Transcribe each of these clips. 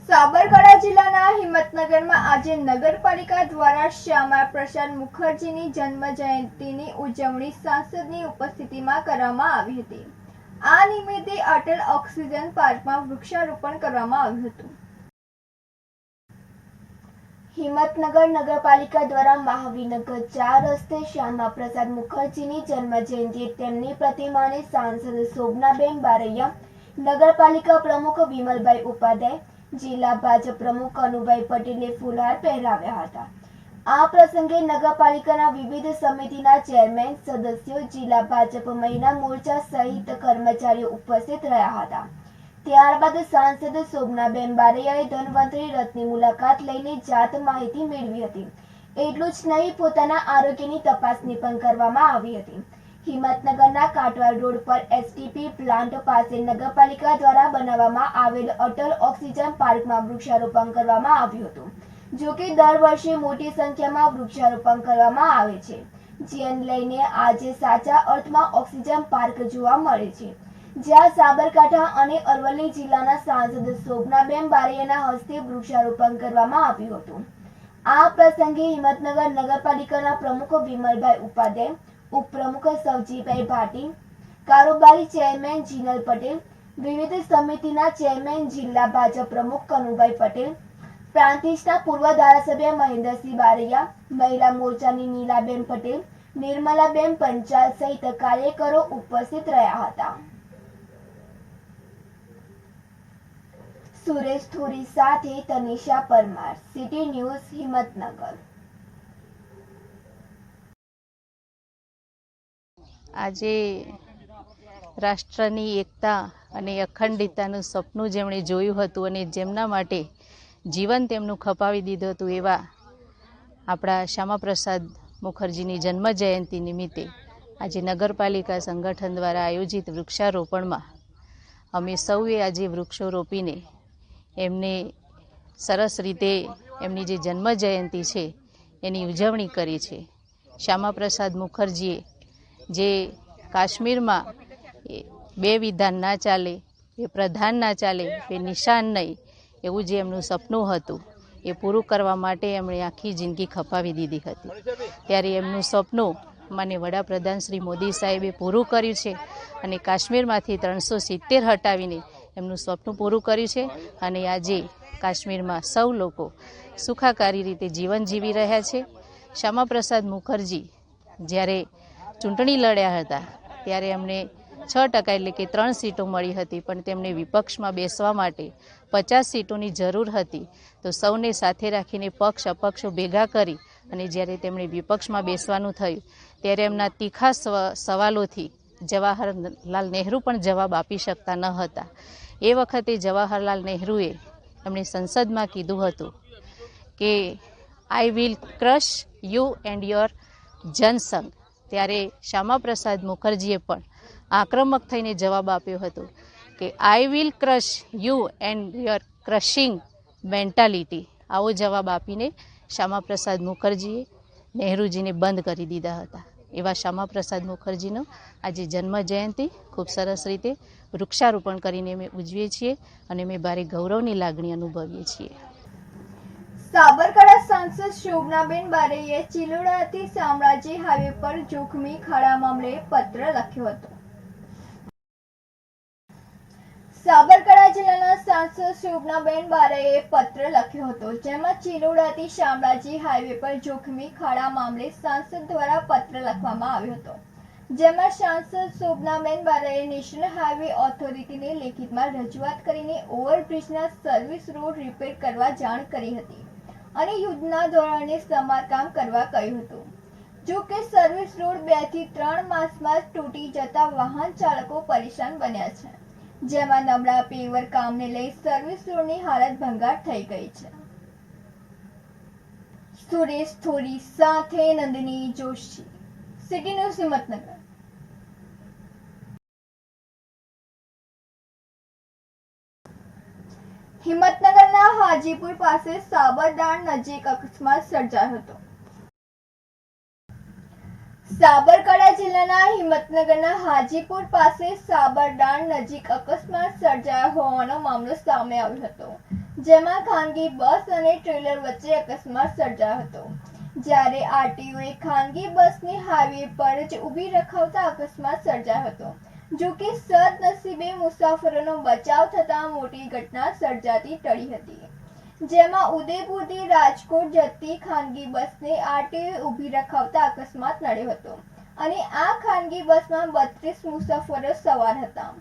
સાબરકાંઠા જિલ્લાના હિંમતનગરમાં આજે નગરપાલિકા દ્વારા શ્યામા પ્રસાદ મુખર્જીની જન્મ જયંતિની ઉજવણી સાંસદની ઉપસ્થિતિમાં કરવામાં આવી હતી। આ નિમિત્તે અટલ ઓક્સિજન પાર્કમાં વૃક્ષારોપણ કરવામાં આવ્યું હતું। હિંમતનગર નગરપાલિકા દ્વારા મહાવીનગર 4 રસ્તે શ્યામા પ્રસાદ મુખર્જીની જન્મ જયંતિએ તેમની પ્રતિમાને સાંસદ શોભનાબેન બારૈયા, નગરપાલિકા પ્રમુખ વિમલભાઈ ઉપાધ્યાય, જિલ્લા ભાજપ પ્રમુખ કનુભાઈ પટેલે ફૂલહાર પહેરાવ્યા હતા। આ પ્રસંગે નગરપાલિકાના વિવિધ સમિતિના ચેરમેન, સદસ્યો, જિલ્લા ભાજપ મહિલા મોરચા સહિત કર્મચારીઓ ઉપસ્થિત રહ્યા હતા। ત્યારબાદ સાંસદ શોભનાબેન બારૈયાએ ધન્વંતરી રથની મુલાકાત લઈને જાત માહિતી મેળવી હતી। એટલું જ નહીં, પોતાના આરોગ્યની તપાસણી પણ કરવામાં આવી હતી। હિંમતનગરના કાટવાડ રોડ પર એસટીપી પ્લાન્ટ પાસે નગરપાલિકા દ્વારા બનાવવામાં આવેલ અટલ ઓક્સિજન પાર્કમાં વૃક્ષારોપણ કરવામાં આવ્યું હતું। જો કે દર વર્ષે મોટી સંખ્યામાં વૃક્ષારોપણ કરવામાં આવે છે, જેને લઈને આજે સાચા અર્થમાં ઓક્સિજન પાર્ક જોવા મળે છે, જ્યાં સાબરકાંઠા અને અરવલ્લી જિલ્લાના સાંસદ શોભનાબેન બારૈયાના હસ્તે વૃક્ષારોપણ કરવામાં આવ્યું હતું। આ પ્રસંગે હિંમતનગર નગરપાલિકાના પ્રમુખ વિમલભાઈ ઉપાધ્યાય, ઉપપ્રમુખ સવજીભાઈ ભાટી, કારોબારી ચેરમેન જીનલ પટેલ, વિવિધ સમિતિના ચેરમેન, જિલ્લા ભાજપ પ્રમુખ કનુભાઈ પટેલ, પ્રાંતિજના પૂર્વ ધારાસભ્ય મહેન્દ્રસિંહ બારૈયા, મહિલા મોરચાની નીલાબેન પટેલ, નિર્મલાબેન પંચાલ સહિત કાર્યકરો ઉપસ્થિત રહ્યા હતા। સુરેશ થોરી સાથે તનિષા પરમાર, સિટી ન્યૂઝ, હિંમતનગર। આજે રાષ્ટ્રની એકતા અને અખંડિતતાનું સપનું જેમણે જોયું હતું અને જેમના માટે જીવન તેમનું ખપાવી દીધું હતું એવા આપણા શ્યામા પ્રસાદ મુખર્જીની જન્મ જયંતિ નિમિત્તે આજે નગરપાલિકા સંગઠન દ્વારા આયોજિત વૃક્ષારોપણમાં અમે સૌએ આજે વૃક્ષો રોપીને એમને સરસ રીતે એમની જે જન્મ જયંતિ છે એની ઉજવણી કરી છે। શ્યામા પ્રસાદ મુખર્જીએ જે કાશ્મીરમાં 2 વિધાન ના ચાલે, 2 પ્રધાન ના ચાલે, 2 નિશાન નહીં, એવું જે એમનું સપનું હતું એ પૂરું કરવા માટે એમણે આખી જિંદગી ખપાવી દીધી હતી। ત્યારે એમનું સપનું માનનીય વડાપ્રધાન શ્રી મોદી સાહેબે પૂરું કર્યું છે અને કાશ્મીરમાંથી 370 હટાવીને એમનું સપનું પૂરું કર્યું છે અને આજે કાશ્મીરમાં સૌ લોકો સુખાકારી રીતે જીવન જીવી રહ્યા છે। શ્યામા પ્રસાદ મુખર્જી જ્યારે ચૂંટણી લડ્યા હતા ત્યારે એમને 6% એટલે કે 3 સીટો મળી હતી, પણ તેમને વિપક્ષમાં બેસવા માટે 50 સીટોની જરૂર હતી। તો સૌને સાથે રાખીને પક્ષ અપક્ષો ભેગા કરી અને જ્યારે તેમણે વિપક્ષમાં બેસવાનું થયું ત્યારે એમના તીખા સવાલોથી જવાહરલાલ નહેરુ પણ જવાબ આપી શકતા ન હતા। એ વખતે જવાહરલાલ નહેરુએ એમણે સંસદમાં કીધું હતું કે I will crush you and your Jan Sangh. ત્યારે શ્યામા પ્રસાદ મુખર્જીએ પણ આક્રમક થઈને જવાબ આપ્યો હતો કે I will crush you and your crushing mentality. આવો જવાબ આપીને શ્યામા પ્રસાદ મુખર્જીએ નહેરુજીને બંધ કરી દીધા હતા। એવા શ્યામા પ્રસાદ મુખર્જીનો આજે જન્મ જયંતિ ખૂબ સરસ રીતે વૃક્ષારોપણ કરીને અમે ઉજવીએ છીએ અને અમે ભારે ગૌરવની લાગણી અનુભવીએ છીએ। સાબરકાંઠા સાંસદ શોભનાબેન બારૈયાએ ચિલોડાથી શામળાજી હાઈવે પર જોખમી ખાડા મામલે પત્ર લખ્યો હતો। સાબરકાંઠા જિલ્લાના સાંસદ શોભનાબેન બારૈયાએ પત્ર લખ્યો હતો, જેમાં ચિલોડાથી શામળાજી હાઈવે પર જોખમી ખાડા મામલે સાંસદ દ્વારા પત્ર લખવામાં આવ્યો હતો, જેમાં સાંસદ શોભનાબેન બારૈયાએ નેશનલ હાઈવે ઓથોરિટીને લેખિતમાં રજૂઆત કરીને ઓવરબ્રિજના સર્વિસ રોડ રિપેર કરવા જાણ કરી હતી અને યુદ્ધના ધોરણે સમારકામ કરવા કહ્યું હતું। જો કે સર્વિસ રોડ 2 થી 3 માસમાં તૂટી જતા વાહન ચાલકો પરેશાન બન્યા છે, જેમાં નબળા પેવર કામને લઈ સર્વિસ રોડની હાલત ભંગાર થઈ ગઈ છે। સુરેશ થોરી સાથે નંદિની જોશી, સિટી ન્યૂઝ, હિંમતનગર। હિંમતનગરના હાજીપુર પાસે સાબરડાણ નજીક અકસ્માત સર્જાયો હતો। સાબરકાંઠા જિલ્લાના હિંમતનગરના હાજીપુર પાસે સાબરડાણ નજીક અકસ્માત સર્જાયો હોવાનો મામલો સામે આવ્યો હતો, જેમાં ખાનગી બસ અને ટ્રેલર વચ્ચે અકસ્માત સર્જાયો હતો, જ્યારે આરટીઓએ ખાનગી બસને હાઈવે પર જ ઊભી રખાવતા અકસ્માત સર્જાયો હતો. જો કે સદનસીબે મુસાફરોનો બચાવ થતાં મોટી ઘટના સર્જાતી ટળી હતી, જેમાં ઉદયપુરથી રાજકોટ જતી ખાનગી બસને આરટીઓએ ઊભી રખાવતા અકસ્માત નડ્યો હતો અને આ ખાનગી બસમાં 32 મુસાફરો સવાર હતા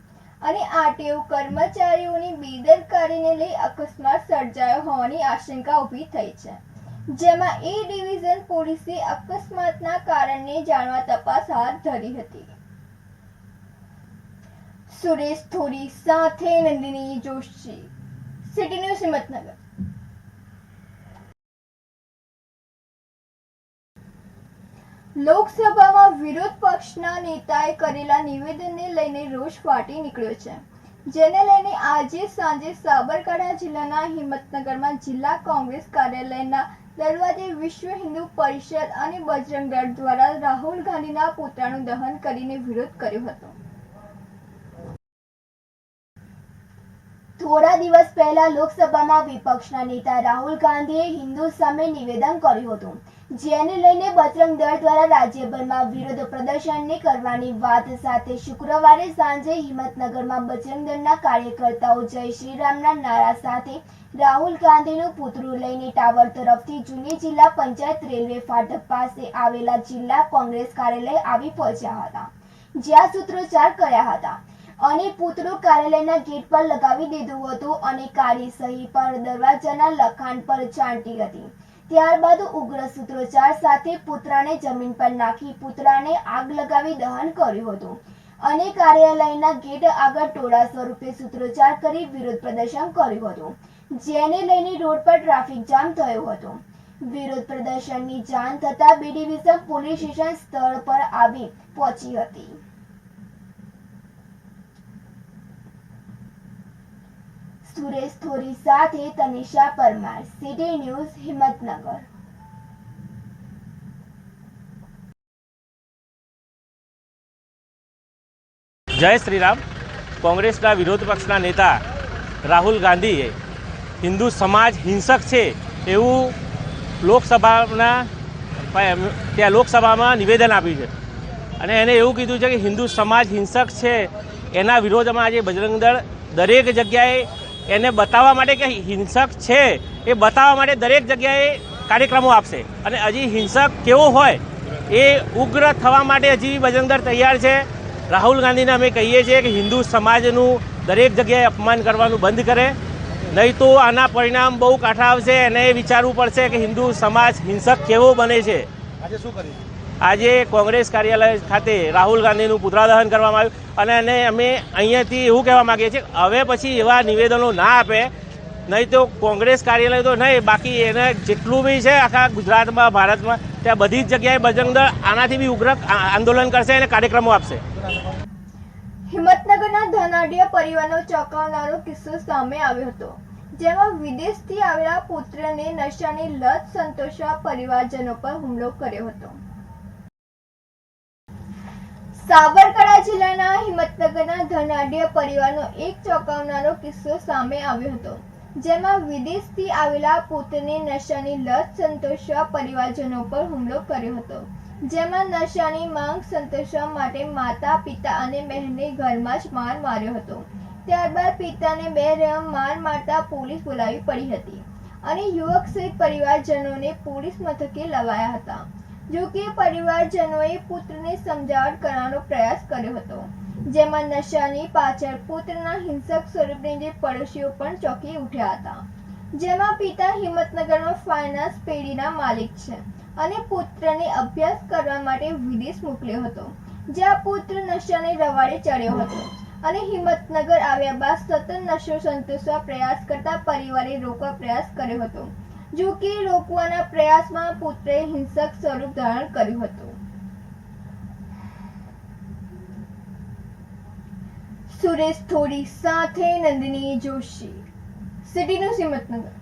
અને આરટીઓ કર્મચારીઓની બેદરકારીને લઈ અકસ્માત સર્જાયો હોવાની આશંકા ઊભી થઈ છે, જેમાં એ ડિવિઝન પોલીસે અકસ્માતના કારણને જાણવા તપાસ હાથ ધરી હતી. સુરેશ થોરી સાથે નંદિની જોશી, સિટી ન્યૂઝ હિંમતનગર. લોકસભામાં વિરોધ પક્ષના નેતાએ કરેલા નિવેદનને લઈને રોષ ફાટી નીકળ્યો છે, જેને લઈને આજે સાંજે સાબરકાંઠા જિલ્લાના હિંમતનગરમાં જિલ્લા કોંગ્રેસ કાર્યાલયના દરવાજે વિશ્વ હિન્દુ પરિષદ અને બજરંગ દળ દ્વારા રાહુલ ગાંધીના પુતળાનું દહન કરીને વિરોધ કર્યો હતો. થોડા દિવસ પહેલા લોકસભામાં વિપક્ષના નેતા રાહુલ ગાંધીએ હિન્દુ સામે નિવેદન કર્યું હતું, જેને લઈને બજરંગ દળ દ્વારા રાજ્યભરમાં વિરોધ પ્રદર્શનને કરવાની વાત સાથે શુક્રવારે સાંજે હિંમતનગરમાં બજરંગ દળના કાર્યકર્તાઓ જય શ્રી રામના નારા સાથે રાહુલ ગાંધીનું પુતળું લઈને ટાવર તરફથી જૂની જિલ્લા પંચાયત રેલવે ફાટક પાસે આવેલા જિલ્લા કોંગ્રેસ કાર્યાલય આવી પહોંચ્યા હતા, જ્યાં સૂત્રોચ્ચાર કર્યા હતા અને પુતળું કાર્યાલયના ગેટ પર લગાવી દીધું હતું અને કાળી સહી પર દરવાજાના લખાણ પર ચાંટી હતી. ત્યારબાદ ઉગ્ર સૂત્રોચ્ચાર સાથે પુતળાને જમીન પર નાખી પુતળાને આગ લગાવી દહન કર્યું હતું અને કાર્યાલયના ગેટ આગળ ટોળા સ્વરૂપે સૂત્રોચ્ચાર કરી વિરોધ પ્રદર્શન કર્યું હતું, જેને લઈને રોડ પર ટ્રાફિક જામ થયો હતો. વિરોધ પ્રદર્શનની જાણ થતાં બી ડિવિઝન પોલીસ સ્ટેશન સ્થળ પર આવી પહોંચી હતી. સુરેશ થોરી સાથે તનિષા પરમાર, સિટી ન્યૂઝ હિંમતનગર. જય શ્રી રામ. કોંગ્રેસના વિરોધ પક્ષના નેતા રાહુલ ગાંધીએ હિન્દુ સમાજ હિંસક છે એવું લોકસભામાં નિવેદન આપ્યું છે અને એને એવું કીધું છે કે હિન્દુ સમાજ હિંસક છે. એના વિરોધમાં આજે બજરંગ દળ દરેક જગ્યાએ એને બતાવવા માટે કે હિંસક છે એ બતાવવા માટે દરેક જગ્યાએ કાર્યક્રમો આપશે અને હજી હિંસક કેવો હોય એ ઉગ્ર થવા માટે હજી બજરંગ દળ તૈયાર છે. રાહુલ ગાંધીને અમે કહીએ છીએ કે હિન્દુ સમાજનું દરેક જગ્યાએ અપમાન કરવાનું બંધ કરે, નહીં તો આના પરિણામ બહુ કાઠા આવશે. એને વિચારવું પડશે કે હિન્દુ સમાજ હિંસક કેવો બને છે. આજે શું કર્યું? આજે કોંગ્રેસ કાર્યાલય ખાતે રાહુલ ગાંધીનું પુતળા દહન કરવામાં આવ્યું અને અમે અહીંયાથી એવું કહેવા માગીએ છીએ હવે પછી એવા નિવેદનો ના આપે, નહીં તો કોંગ્રેસ કાર્યાલય તો નહીં બાકી એને જેટલું બી છે આખા ગુજરાતમાં ભારતમાં ત્યાં બધી જ જગ્યાએ બજરંગ દળ આનાથી બી ઉગ્ર આંદોલન કરશે અને કાર્યક્રમો આપશે. હિંમતનગરના ધનાઢ્ય પરિવારનો ચોંકાવનારો કિસ્સો સામે આવ્યો હતો, જેમાં વિદેશથી આવેલા પુત્રને નશાની લત સંતોષવા પરિવારજનો પર હુમલો કર્યો હતો. સાબરકાંઠા જિલ્લાના હિંમતનગરના ધનાઢ્ય પરિવારનો એક ચોંકાવનારો કિસ્સો સામે આવ્યો હતો, જેમાં વિદેશથી આવેલા પુત્રને નશાની લત સંતોષવા પરિવારજનો પર હુમલો કર્યો હતો, જેમાં નશાની માંગ સંતોષવા માટે માતા પિતા અને બહેને ઘરમાં જ માર માર્યો હતો. ત્યારબાદ પિતાને બેરહેમ માર મારતા પોલીસ બોલાવી પડી હતી અને યુવક સહિત પરિવારજનોને પોલીસ મથકે લવાયા હતા. જો કે પરિવારજનોએ પુત્રને સમજાવટ કરવાનો પ્રયાસ કર્યો હતો, જેમાં નશાની પાછળ પુત્રના હિંસક સ્વરૂપને જે પડોશીઓ પણ ચોંકી ઉઠ્યા હતા. જેમાં પિતા હિંમતનગરમાં ફાઇનાન્સ પેઢીના માલિક છે અને પુત્રને અભ્યાસ કરવા માટે વિદેશ મોકલ્યો હતો, જ્યાં પુત્ર નશાને રવાડે ચડ્યો હતો અને હિંમતનગર આવ્યા બાદ સતત નશો સંતોષવા પ્રયાસ કરતા પરિવારે રોકવા પ્રયાસ કર્યો હતો. જો કે રોકવાના પ્રયાસમાં પુત્રએ હિંસક સ્વરૂપ ધારણ કર્યું હતું. સુરેશ થોરી સાથે નંદિની જોશી, સિટી ન્યૂઝ હિંમતનગર.